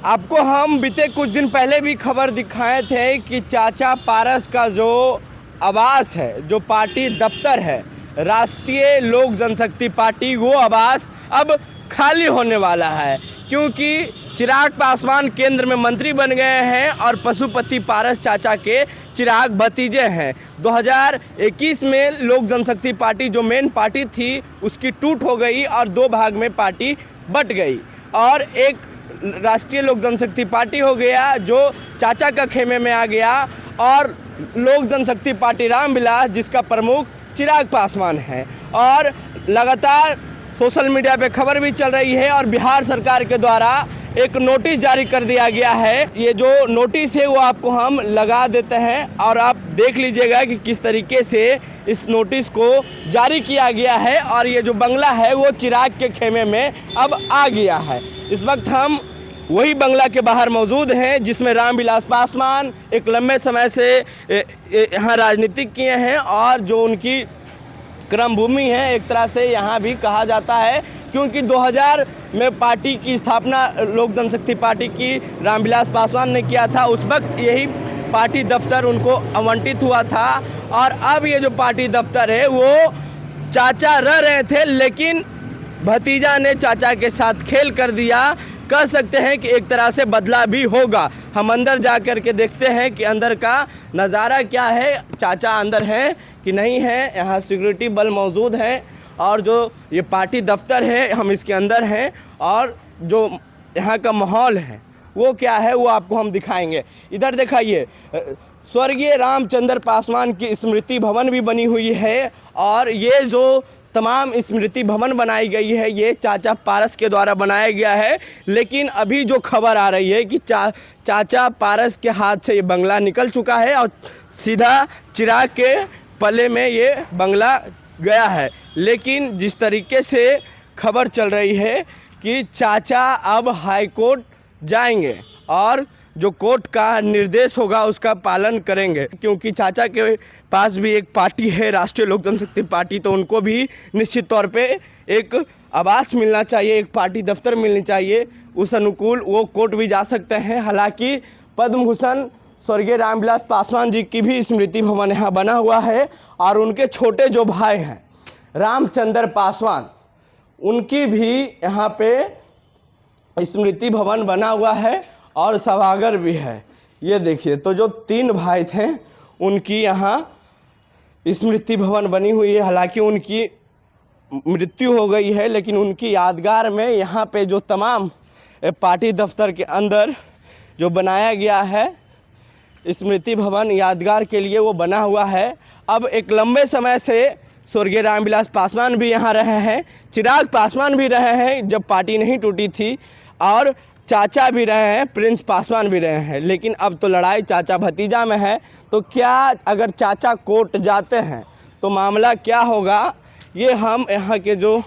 आपको हम बीते कुछ दिन पहले भी खबर दिखाए थे कि चाचा पारस का जो आवास है, जो पार्टी दफ्तर है राष्ट्रीय लोक जनशक्ति पार्टी, वो आवास अब खाली होने वाला है, क्योंकि चिराग पासवान केंद्र में मंत्री बन गए हैं और पशुपति पारस चाचा के चिराग भतीजे हैं। 2021 में लोक जनशक्ति पार्टी जो मेन पार्टी थी उसकी टूट हो गई और दो भाग में पार्टी बट गई और एक राष्ट्रीय लोक जनशक्ति पार्टी हो गया जो चाचा का खेमे में आ गया, और लोक जनशक्ति पार्टी रामविलास जिसका प्रमुख चिराग पासवान है। और लगातार सोशल मीडिया पे खबर भी चल रही है और बिहार सरकार के द्वारा एक नोटिस जारी कर दिया गया है। ये जो नोटिस है वो आपको हम लगा देते हैं और आप देख लीजिएगा कि किस तरीके से इस नोटिस को जारी किया गया है। और ये जो बंगला है वो चिराग के खेमे में अब आ गया है। इस वक्त हम वही बंगला के बाहर मौजूद हैं जिसमें रामविलास पासवान एक लंबे समय से यहाँ राजनीतिक किए हैं और जो उनकी क्रम भूमि है एक तरह से यहाँ भी कहा जाता है, क्योंकि 2000 में पार्टी की स्थापना लोक जनशक्ति पार्टी की रामविलास पासवान ने किया था। उस वक्त यही पार्टी दफ्तर उनको आवंटित हुआ था और अब ये जो पार्टी दफ्तर है वो चाचा रह रहे थे, लेकिन भतीजा ने चाचा के साथ खेल कर दिया। कह सकते हैं कि एक तरह से बदला भी होगा। हम अंदर जा कर के देखते हैं कि अंदर का नज़ारा क्या है, चाचा अंदर हैं कि नहीं है। यहाँ सिक्योरिटी बल मौजूद हैं और जो ये पार्टी दफ्तर है हम इसके अंदर हैं और जो यहाँ का माहौल है वो क्या है वो आपको हम दिखाएंगे। इधर दिखाइए, स्वर्गीय रामचंद्र पासवान की स्मृति भवन भी बनी हुई है और ये जो तमाम स्मृति भवन बनाई गई है ये चाचा पारस के द्वारा बनाया गया है। लेकिन अभी जो खबर आ रही है कि चाचा पारस के हाथ से ये बंगला निकल चुका है और सीधा चिराग के पल्ले में ये बंगला गया है। लेकिन जिस तरीके से खबर चल रही है कि चाचा अब हाई कोर्ट जाएंगे और जो कोर्ट का निर्देश होगा उसका पालन करेंगे, क्योंकि चाचा के पास भी एक पार्टी है राष्ट्रीय लोक जनशक्ति पार्टी, तो उनको भी निश्चित तौर पे एक आवास मिलना चाहिए, एक पार्टी दफ्तर मिलनी चाहिए। उस अनुकूल वो कोर्ट भी जा सकते हैं। हालांकि पद्म भूषण स्वर्गीय रामविलास पासवान जी की भी स्मृति भवन यहाँ बना हुआ है और उनके छोटे जो भाई हैं रामचंद्र पासवान, उनकी भी यहाँ पे स्मृति भवन बना हुआ है और सभागार भी है। ये देखिए, तो जो तीन भाई थे उनकी यहाँ स्मृति भवन बनी हुई है। हालांकि उनकी मृत्यु हो गई है, लेकिन उनकी यादगार में यहाँ पे जो तमाम पार्टी दफ्तर के अंदर जो बनाया गया है स्मृति भवन यादगार के लिए वो बना हुआ है। अब एक लंबे समय से स्वर्गीय रामविलास पासवान भी यहाँ रहे हैं, चिराग पासवान भी रहे हैं जब पार्टी नहीं टूटी थी, और चाचा भी रहे हैं, प्रिंस पासवान भी रहे हैं। लेकिन अब तो लड़ाई चाचा भतीजा में है। तो क्या अगर चाचा कोर्ट जाते हैं तो मामला क्या होगा, ये हम यहाँ के जो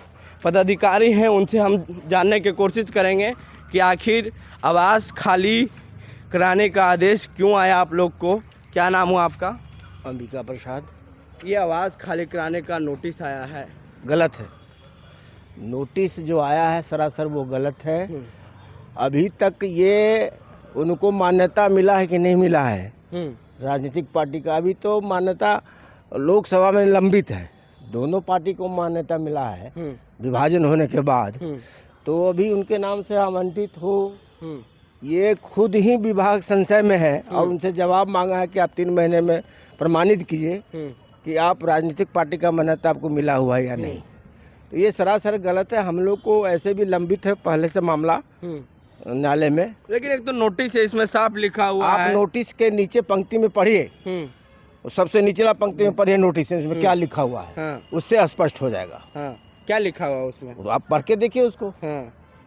पदाधिकारी हैं उनसे हम जानने की कोशिश करेंगे कि आखिर आवास खाली कराने का आदेश क्यों आया आप लोग को। क्या नाम हुआ आपका? अंबिका प्रसाद। ये आवास खाली कराने का नोटिस आया है, गलत है। नोटिस जो आया है सरासर वो गलत है। अभी तक ये उनको मान्यता मिला है कि नहीं मिला है राजनीतिक पार्टी का, अभी तो मान्यता लोकसभा में लंबित है। दोनों पार्टी को मान्यता मिला है विभाजन होने के बाद, तो अभी उनके नाम से आवंटित हो ये खुद ही विभाग संशय में है और उनसे जवाब मांगा है कि आप 3 महीने में प्रमाणित कीजिए कि आप राजनीतिक पार्टी का मान्यता आपको मिला हुआ है या नहीं। तो ये सरासर गलत है। हम लोग को ऐसे भी लंबित है पहले से मामला न्यायालय में। लेकिन एक तो नोटिस है इसमें साफ लिखा हुआ है। आप नोटिस के नीचे पंक्ति में पढ़िए, सबसे निचला पंक्ति में पढ़िए नोटिस में क्या लिखा हुआ है, उससे स्पष्ट हो जाएगा। क्या लिखा हुआ है उसमें, तो आप पढ़ के देखिए उसको।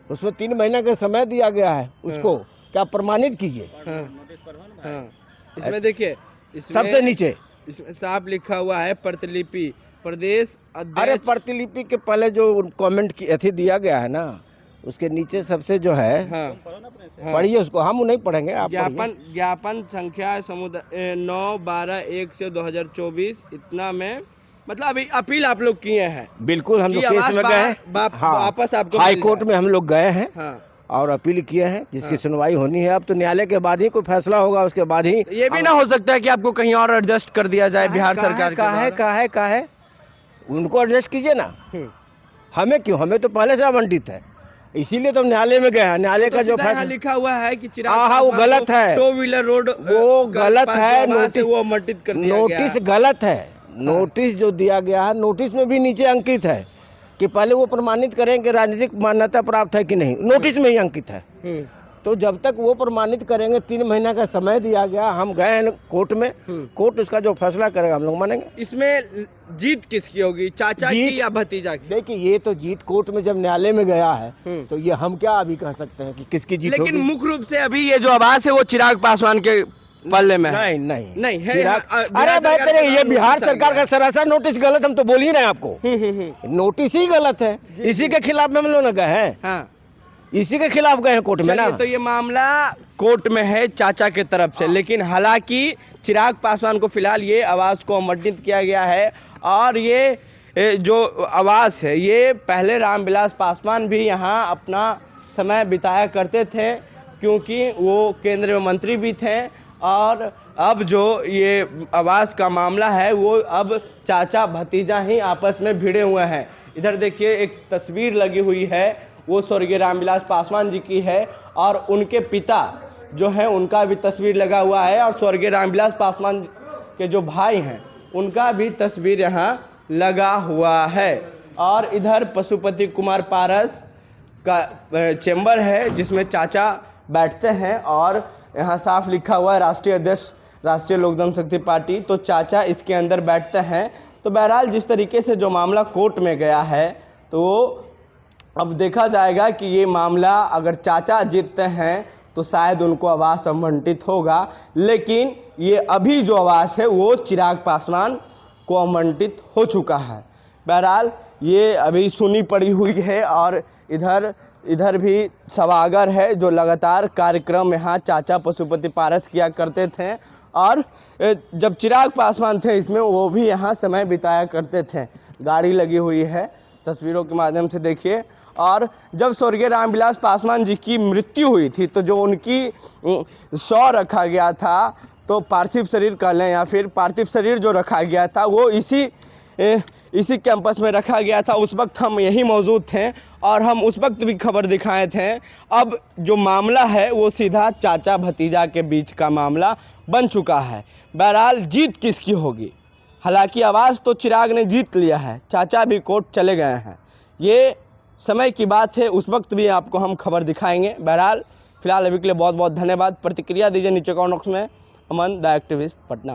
उसमें 3 महीने का समय दिया गया है, उसको क्या प्रमाणित कीजिए। इसमें देखिए, सबसे नीचे इसमें साफ लिखा हुआ है प्रतिलिपि प्रदेश अध्यक्ष। अरे प्रतिलिपि के पहले जो कमेंट की अथी दिया गया है ना, उसके नीचे सबसे जो है पढ़िए उसको। हम नहीं पढ़ेंगे, आप ज्ञापन संख्या समुदाय 9/12/1 से 2024 इतना में, मतलब अभी अपील आप लोग किए हैं। बिल्कुल, हम लोग केस में गए हैं। वापस आपको हाई कोर्ट में हम लोग गए हैं और अपील किए हैं, जिसकी सुनवाई होनी है। अब तो न्यायालय के बाद ही कोई फैसला होगा, उसके बाद ही। ये भी ना हो सकता है कि आपको कहीं और एडजस्ट कर दिया जाए बिहार सरकार का है उनको एडजस्ट कीजिए ना, हमें क्यों, हमें तो पहले से आवंटित है, इसीलिए तो न्यायालय में गए हैं। न्यायालय का जो फैसला लिखा हुआ है कि वो गलत है, 2 व्हीलर रोड वो गलत है, नोटिस वो आवंटित कर दिया गया। नोटिस गलत है। नोटिस जो दिया गया है, नोटिस में भी नीचे अंकित है कि पहले वो प्रमाणित करें कि राजनीतिक मान्यता प्राप्त है कि नहीं, नोटिस में ही अंकित है। तो जब तक वो प्रमाणित करेंगे, 3 महीना का समय दिया गया, हम गए हैं कोर्ट में, कोर्ट उसका जो फैसला करेगा हम लोग मानेंगे। इसमें जीत किसकी होगी, चाचा की या भतीजा की? देखिए, ये तो जीत कोर्ट में जब न्यायालय में गया है तो ये हम क्या अभी कह सकते हैं कि किसकी जीत होगी। लेकिन मुख्य रूप से अभी ये जो आवाज है वो चिराग पासवान के पल्ले में है। नहीं है। चिराग, अरे बेहतर है, ये बिहार सरकार का सरासर नोटिस गलत, हम तो बोल ही रहे हैं आपको, नोटिस ही गलत है। इसी के खिलाफ में हम लोग गए हैं, इसी के खिलाफ गए हैं कोर्ट में ना। तो ये मामला कोर्ट में है चाचा के तरफ से, लेकिन हालांकि चिराग पासवान को फिलहाल ये आवास को आवंटित किया गया है। और ये जो आवास है, ये पहले रामविलास पासवान भी यहाँ अपना समय बिताया करते थे, क्योंकि वो केंद्रीय मंत्री भी थे। और अब जो ये आवास का मामला है, वो अब चाचा भतीजा ही आपस में भिड़े हुए हैं। इधर देखिए, एक तस्वीर लगी हुई है, वो स्वर्गीय रामविलास पासवान जी की है, और उनके पिता जो हैं उनका भी तस्वीर लगा हुआ है, और स्वर्गीय रामविलास पासवान के जो भाई हैं उनका भी तस्वीर यहाँ लगा हुआ है। और इधर पशुपति कुमार पारस का चेंबर है, जिसमें चाचा बैठते हैं, और यहाँ साफ लिखा हुआ है राष्ट्रीय अध्यक्ष राष्ट्रीय लोक जनशक्ति पार्टी, तो चाचा इसके अंदर बैठते हैं। तो बहरहाल जिस तरीके से जो मामला कोर्ट में गया है, तो अब देखा जाएगा कि ये मामला अगर चाचा जीतते हैं तो शायद उनको आवास आवंटित होगा, लेकिन ये अभी जो आवास है वो चिराग पासवान को आवंटित हो चुका है। बहरहाल ये अभी सुनी पड़ी हुई है। और इधर भी सभागार है, जो लगातार कार्यक्रम यहाँ चाचा पशुपति पारस किया करते थे, और जब चिराग पासवान थे इसमें, वो भी यहाँ समय बिताया करते थे। गाड़ी लगी हुई है, तस्वीरों के माध्यम से देखिए। और जब स्वर्गीय रामविलास पासवान जी की मृत्यु हुई थी, तो जो उनकी शव रखा गया था, तो पार्थिव शरीर कह लें या फिर पार्थिव शरीर जो रखा गया था, वो इसी कैंपस में रखा गया था। उस वक्त हम यहीं मौजूद थे और हम उस वक्त भी खबर दिखाए थे। अब जो मामला है वो सीधा चाचा भतीजा के बीच का मामला बन चुका है। बहरहाल जीत किसकी होगी? हालांकि आवाज़ तो चिराग ने जीत लिया है, चाचा भी कोर्ट चले गए हैं, ये समय की बात है, उस वक्त भी आपको हम खबर दिखाएंगे। बहरहाल फिलहाल अभी के लिए बहुत बहुत धन्यवाद। प्रतिक्रिया दीजिए नीचे कमेंट बॉक्स में। अमन द एक्टिविस्ट, पटना।